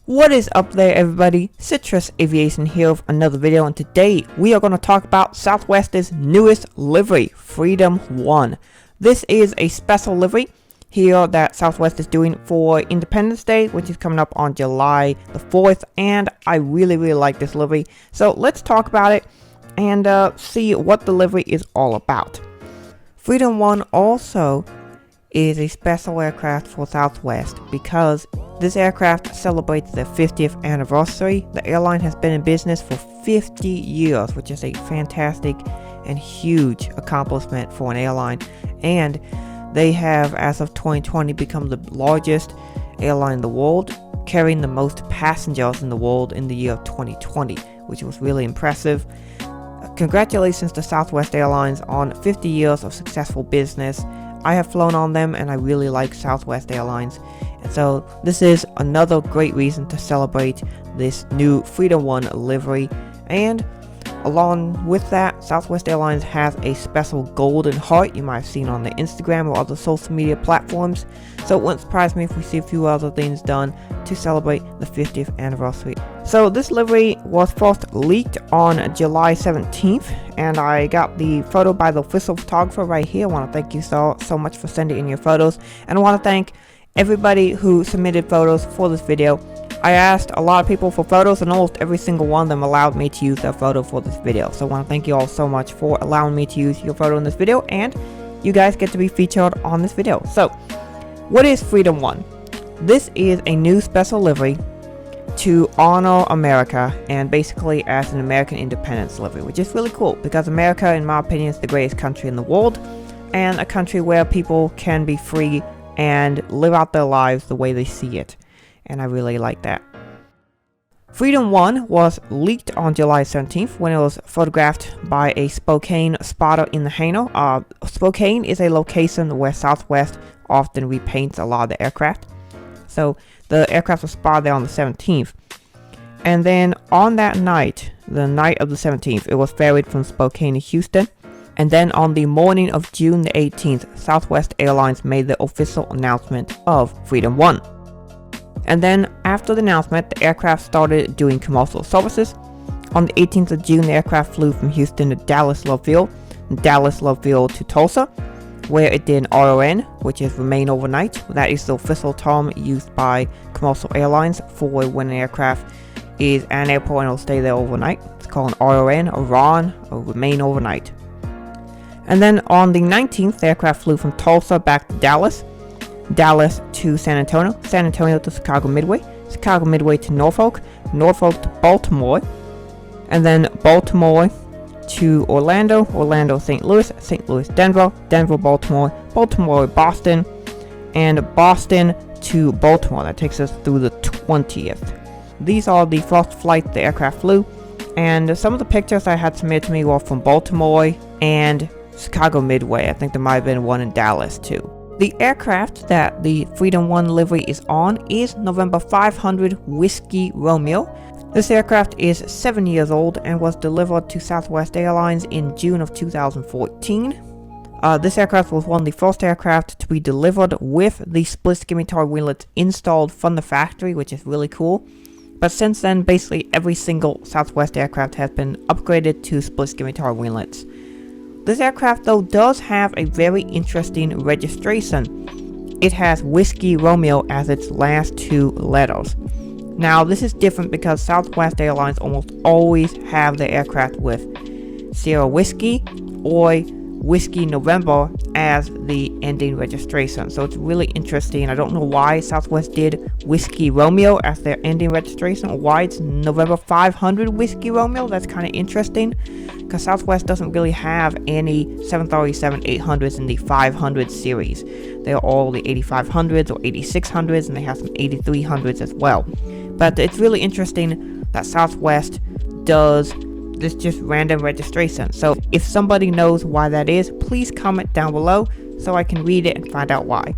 What is up there, everybody? Citrus Aviation here with another video, and today we are going to talk about Southwest's newest livery, Freedom One. This is a special livery here that Southwest is doing for Independence Day, which is coming up on July the 4th, and I really like this livery. So let's talk about it and see what the livery is all about. Freedom One also is a special aircraft for Southwest because this aircraft celebrates their 50th anniversary. The airline has been in business for 50 years, which is a fantastic and huge accomplishment for an airline. And they have, as of 2020, become the largest airline in the world, carrying the most passengers in the world in the year of 2020, which was really impressive. Congratulations to Southwest Airlines on 50 years of successful business. I have flown on them and I really like Southwest Airlines. And so this is another great reason to celebrate this new Freedom One livery. And along with that, Southwest Airlines has a special golden heart you might have seen on the Instagram or other social media platforms. So it wouldn't surprise me if we see a few other things done to celebrate the 50th anniversary. So this livery was first leaked on July 17th, and I got the photo by the official photographer right here. I want to thank you so much for sending in your photos, and I want to thank everybody who submitted photos for this video. I asked a lot of people for photos, and almost every single one of them allowed me to use their photo for this video. So I want to thank you all so much for allowing me to use your photo in this video, and you guys get to be featured on this video. So what is Freedom One? This is a new special livery to honor America, and basically as an American independence livery, which is really cool because America, in my opinion, is the greatest country in the world, and a country where people can be free and live out their lives the way they see it. And I really like that. Freedom One was leaked on July 17th when it was photographed by a Spokane spotter in the hangar. Spokane is a location where Southwest often repaints a lot of the aircraft. So the aircraft was spotted there on the 17th. And then on that night, the night of the 17th, it was ferried from Spokane to Houston. And then on the morning of June the 18th, Southwest Airlines made the official announcement of Freedom One. And then after the announcement, the aircraft started doing commercial services. On the 18th of June, the aircraft flew from Houston to Dallas Love Field, and Dallas Love Field to Tulsa, where it did RON, which is remain overnight. That is the official term used by commercial airlines for when an aircraft is at an airport and will stay there overnight. It's called an RON, or RON, or remain overnight. And then on the 19th, the aircraft flew from Tulsa back to Dallas, Dallas to San Antonio, San Antonio to Chicago Midway, Chicago Midway to Norfolk, Norfolk to Baltimore, and then Baltimore to Orlando, Orlando St. Louis, St. Louis Denver, Denver Baltimore, Baltimore Boston, and Boston to Baltimore. That takes us through the 20th. These are the first flights the aircraft flew, and some of the pictures I had submitted to me were from Baltimore and Chicago Midway. I think there might have been one in Dallas too. The aircraft that the Freedom One livery is on is November 500 Whiskey Romeo. This aircraft is 7 years old and was delivered to Southwest Airlines in June of 2014. This aircraft was one of the first aircraft to be delivered with the split scimitar winglets installed from the factory, which is really cool. But since then, basically every single Southwest aircraft has been upgraded to split scimitar winglets. This aircraft, though, does have a very interesting registration. It has Whiskey Romeo as its last two letters. Now, this is different because Southwest Airlines almost always have their aircraft with Sierra Whiskey or Whiskey November as the ending registration. So it's really interesting. I don't know why Southwest did Whiskey Romeo as their ending registration, or why it's November 500 Whiskey Romeo. That's kind of interesting because Southwest doesn't really have any 737-800s in the 500 series. They're all the 8500s or 8600s, and they have some 8300s as well. But it's really interesting that Southwest does this just random registration. So if somebody knows why that is, please comment down below so I can read it and find out why.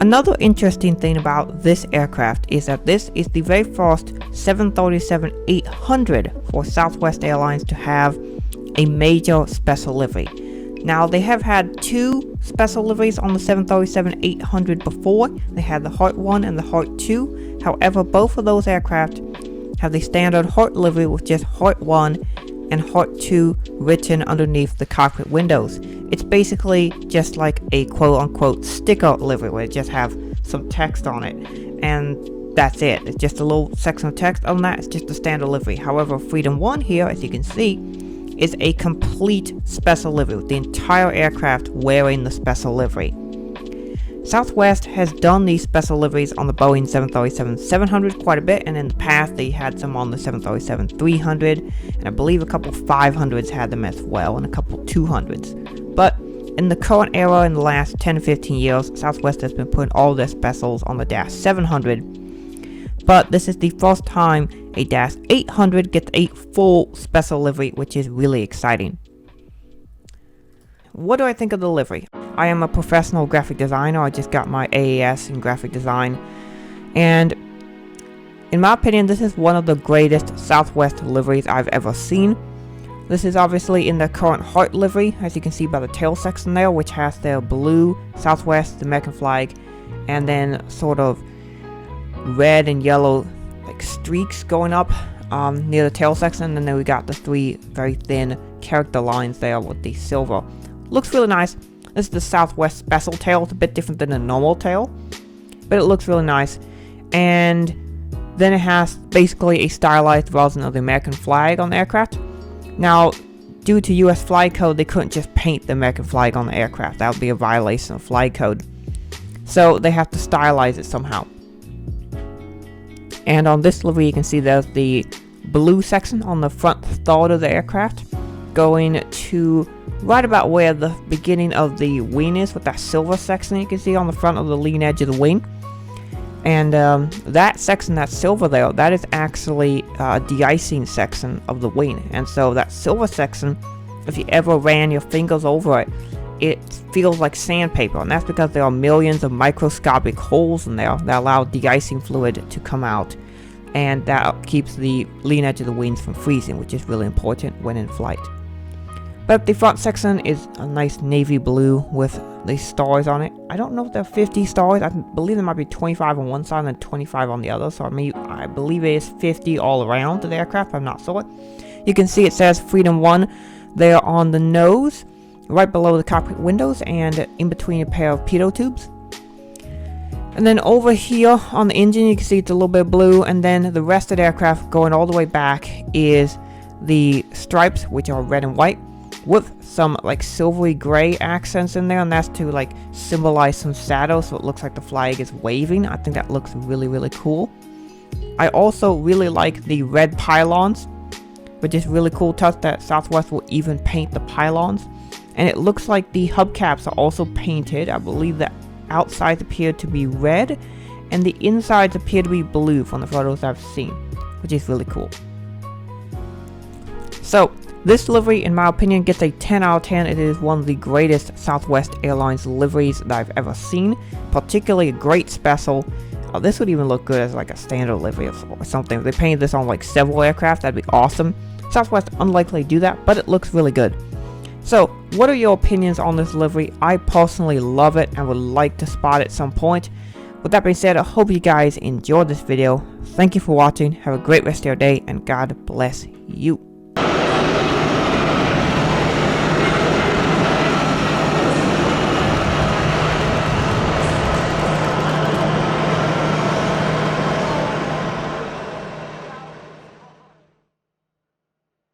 Another interesting thing about this aircraft is that this is the very first 737-800 for Southwest Airlines to have a major special livery. Now, they have had two special liveries on the 737-800 before. They had the Heart 1 and the Heart 2. However, both of those aircraft have the standard Heart livery with just Heart 1 and Heart 2 written underneath the cockpit windows. It's basically just like a quote-unquote sticker livery where it just have some text on it, and that's it. It's just a little section of text. Other than that, it's just a standard livery. However, Freedom 1 here, as you can see, is a complete special livery with the entire aircraft wearing the special livery. Southwest has done these special liveries on the Boeing 737-700 quite a bit, and in the past they had some on the 737-300, and I believe a couple 500s had them as well, and a couple 200s. But in the current era, in the last 10 to 15 years, Southwest has been putting all their specials on the Dash 700, but this is the first time a Dash 800 gets a full special livery, which is really exciting. What do I think of the livery? I am a professional graphic designer. I just got my AAS in graphic design, and in my opinion, this is one of the greatest Southwest liveries I've ever seen. This is obviously in the current Heart livery, as you can see by the tail section there, which has their blue Southwest, the American flag, and then sort of red and yellow like streaks going up near the tail section, and then we got the three very thin character lines there with the silver. Looks really nice. This is the Southwest special tail. It's a bit different than the normal tail, but it looks really nice. And then it has basically a stylized version of the American flag on the aircraft. Now, due to US flight code, they couldn't just paint the American flag on the aircraft. That would be a violation of flight code. So they have to stylize it somehow. And on this livery, you can see there's the blue section on the front third of the aircraft, going to right about where the beginning of the wing is, with that silver section you can see on the front of the lean edge of the wing. And that section, that silver there, that is actually a de-icing section of the wing. And so that silver section, if you ever ran your fingers over it, it feels like sandpaper. And that's because there are millions of microscopic holes in there that allow de-icing fluid to come out. And that keeps the lean edge of the wings from freezing, which is really important when in flight. But the front section is a nice navy blue with the stars on it. I don't know if there are 50 stars. I believe there might be 25 on one side and 25 on the other. So I believe it is 50 all around the aircraft. I'm not sure. You can see it says Freedom 1 there on the nose, right below the cockpit windows, and in between a pair of pitot tubes. And then over here on the engine, you can see it's a little bit blue. And then the rest of the aircraft going all the way back is the stripes, which are red and white, with some like silvery gray accents in there, and that's to like symbolize some shadow, so it looks like the flag is waving. I think that looks really, really cool. I also really like the red pylons, which is really cool touch that Southwest will even paint the pylons. And it looks like the hubcaps are also painted. I believe the outsides appear to be red, and the insides appear to be blue from the photos I've seen, which is really cool. So this livery, in my opinion, gets a 10 out of 10. It is one of the greatest Southwest Airlines liveries that I've ever seen. Particularly a great special. This would even look good as like a standard livery or something. If they painted this on like several aircraft, that'd be awesome. Southwest unlikely to do that, but it looks really good. So, what are your opinions on this livery? I personally love it and would like to spot it at some point. With that being said, I hope you guys enjoyed this video. Thank you for watching. Have a great rest of your day, and God bless you.